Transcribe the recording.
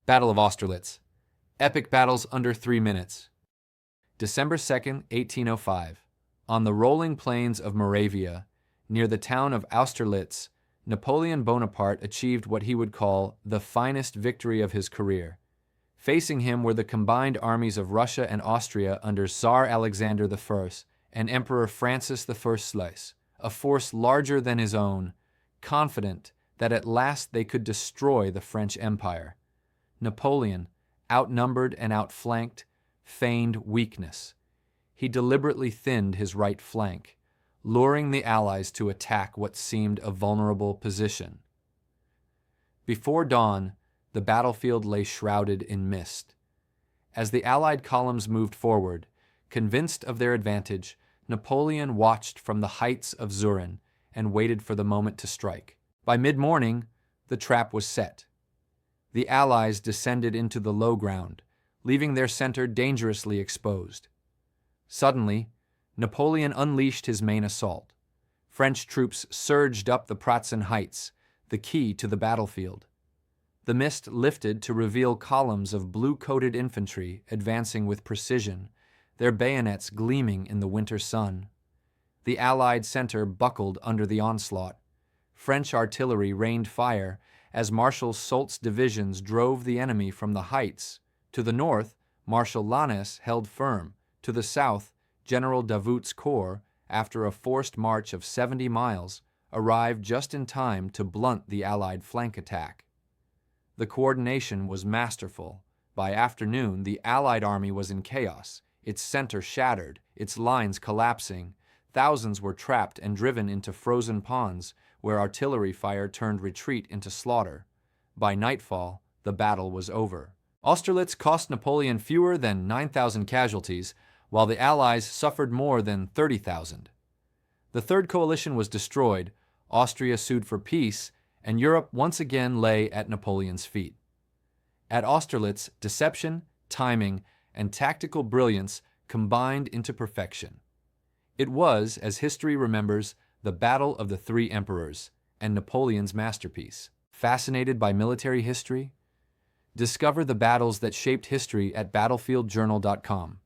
Battle of Austerlitz. Epic battles under 3 minutes. December 2nd, 1805. On the rolling plains of Moravia, near the town of Austerlitz, Napoleon Bonaparte achieved what he would call the finest victory of his career. Facing him were the combined armies of Russia and Austria under Tsar Alexander I and Emperor Francis I, a force larger than his own, confident that at last they could destroy the French Empire. Napoleon, outnumbered and outflanked, feigned weakness. He deliberately thinned his right flank, luring the Allies to attack what seemed a vulnerable position. Before dawn, the battlefield lay shrouded in mist. As the Allied columns moved forward, convinced of their advantage, Napoleon watched from the heights of Zurin and waited for the moment to strike. By mid-morning, the trap was set. The Allies descended into the low ground, leaving their center dangerously exposed. Suddenly, Napoleon unleashed his main assault. French troops surged up the Pratzen Heights, the key to the battlefield. The mist lifted to reveal columns of blue-coated infantry advancing with precision, their bayonets gleaming in the winter sun. The Allied center buckled under the onslaught. French artillery rained fire as Marshal Soult's divisions drove the enemy from the heights. To the north, Marshal Lannes held firm. To the south, General Davout's corps, after a forced march of 70 miles, arrived just in time to blunt the Allied flank attack. The coordination was masterful. By afternoon, the Allied army was in chaos, its center shattered, its lines collapsing. Thousands were trapped and driven into frozen ponds, where artillery fire turned retreat into slaughter. By nightfall, the battle was over. Austerlitz cost Napoleon fewer than 9,000 casualties, while the Allies suffered more than 30,000. The Third Coalition was destroyed, Austria sued for peace, and Europe once again lay at Napoleon's feet. At Austerlitz, deception, timing, and tactical brilliance combined into perfection. It was, as history remembers, the Battle of the Three Emperors, and Napoleon's masterpiece. Fascinated by military history? Discover the battles that shaped history at battlefieldjournal.com.